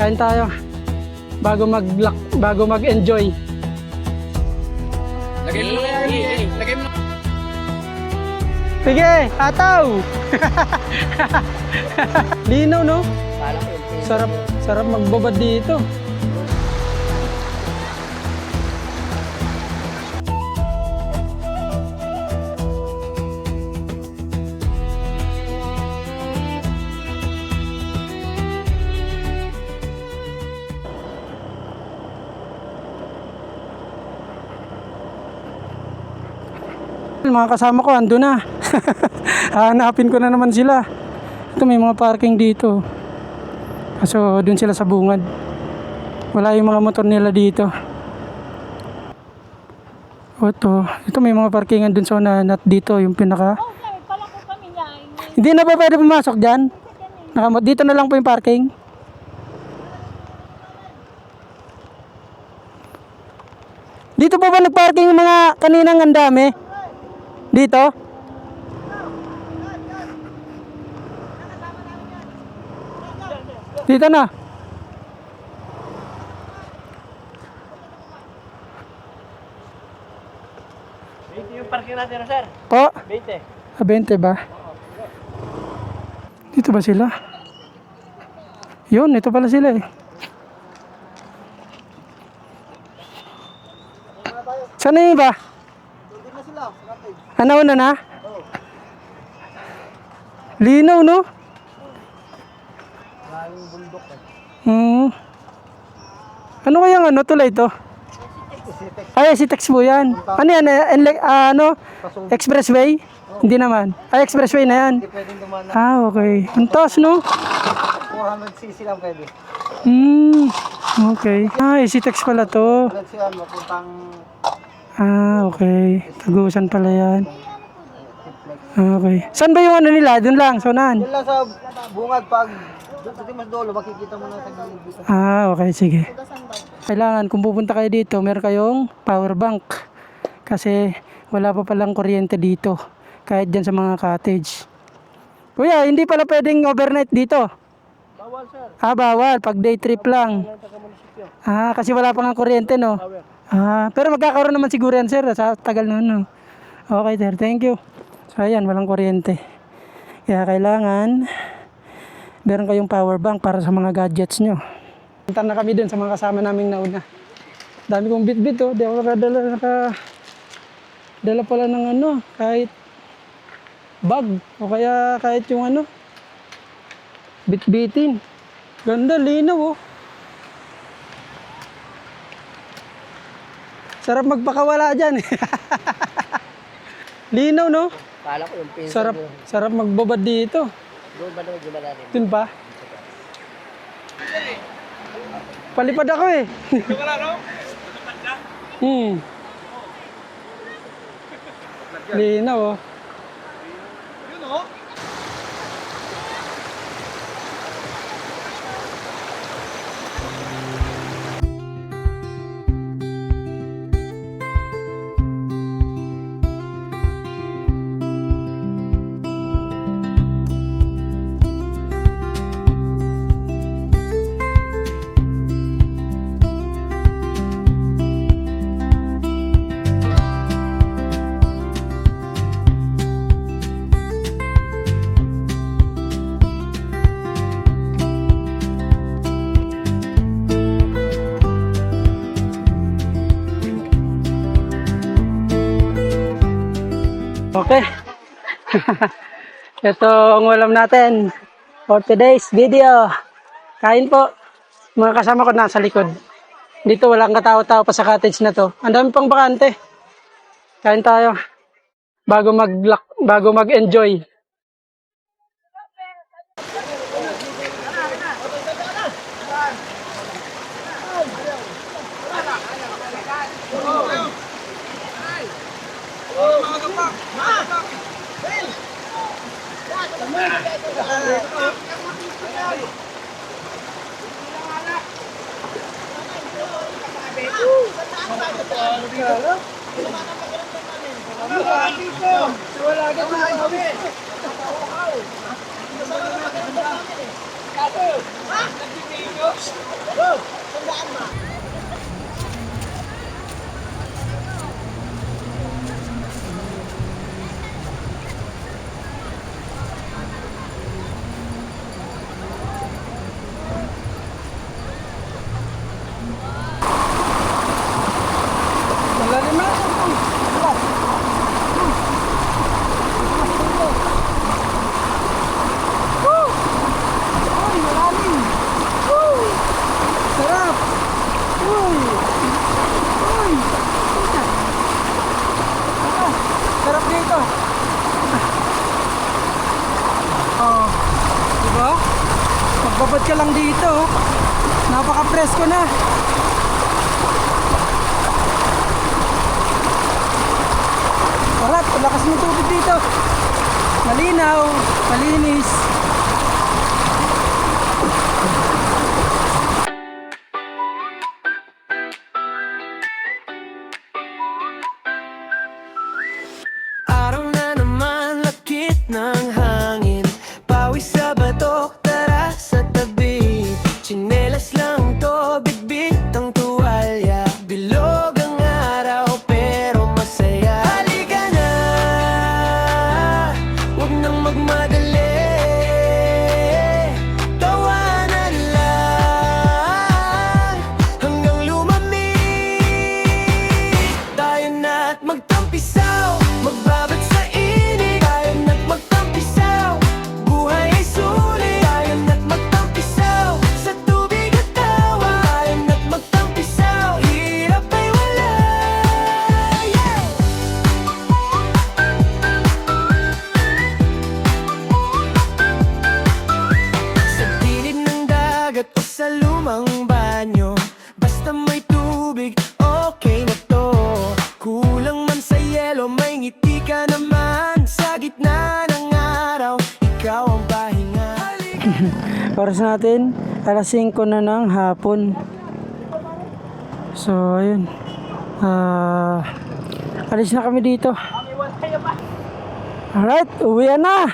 Kain tayo bago mag-enjoy. Lagay mo na lagay mo na. Sige, ataw. Linaw, no? Sarap magbabad dito. Mga kasama ko ando na. Hanapin ko na naman sila. Ito may mga parking dito. So dun sila sa bungad. Wala yung mga motor nila dito. Ito may mga parkingan dun sa unahan at dito yung pinaka. Hindi na ba pwede pumasok dyan? Dito na lang po yung parking. Dito po ba nagparking yung mga kaninang ang dami? Dito? Dito na. Yung parking natin, sir. Po? 20. 20 ba? Dito ba sila? Yun, ito pala sila eh. Saan na yung iba? Ano na? Linaw, no? Ano kayang tulay to? Ay, si Tex po yan. Ano yan? Expressway? Hindi naman. Ay, expressway na yan. Hindi pwedeng dumana. Okay. Antos, no? 400cc lang pwede. Okay. Si Tex pala to. Tulad siya, mapuntang Okay. Tagusan pala yan. Okay. Saan ba yung nila? Doon lang, sonan. yun lang sa bungad pag doon mas dolo, makikita mo na sa gilid dito. Okay, sige. Kailangan kung pupunta kayo dito, meron kayong power bank. Kasi wala pa palang kuryente dito. Kahit dyan sa mga cottage. Kuya, hindi pala pwedeng overnight dito. Bawal, sir. Bawal. Pag day trip lang. Kasi wala pa nga kuryente, no? Pero magkakaroon naman siguro yan, sir. Sa tagal nun, no? Okay, sir. Thank you. So, ayan. Walang kuryente. Kaya kailangan meron kayong power bank para sa mga gadgets nyo. Punta na kami dun sa mga kasama naming nauna. Dami kong bit-bit, oh. Di ako dala pala ng kahit bag. O kaya kahit yung bit-bitin. Ganda, linaw, oh. Sarap magpakawala dyan. Linaw, no? Kala ko yung pinsan Sarap magbabad dito. doon ba naman gumala rin? Dun pa? Palipad ako eh. Wala, no? Linaw, oh. Yun, oh. Okay. Ito ang ulam natin for today's video. Kain po. Mga kasama ko nasa likod. Dito walang katao-tao pa sa cottage na to. Ang dami pang bakante. Kain tayo. Bago mag-enjoy. babad ka lang dito. Oh. Napaka-presko na. Sarap, lakas ng tubig dito. Malinaw, malinis. Araw na naman, lakit ng hangin. Pawis sa batok, tara sa tabi. Tsinelas lang to, bitbit ang tuwalya. Bilog ang araw, pero masaya. Halika na, huwag nang magmadali. Tawanan lang, hanggang lumamig. Tayo na't magtampisaw, magbabad sa init. Tayo na't magtampisaw, buhay ay sulit. Tayo na't magtampisaw, sa tubig at tawa. Tayo na't magtampisaw, hirap ay wala. Yeah! Sa gilid ng dagat o sa lumang banyo, basta may tubig, okay na to. Kulang man sa yelo, may ngiti ka naman. Sa gitna ng araw, ikaw ang pahinga. Oras natin, alas 5 na ng hapon. So, ayun. Alis na kami dito. Alright, uwi na.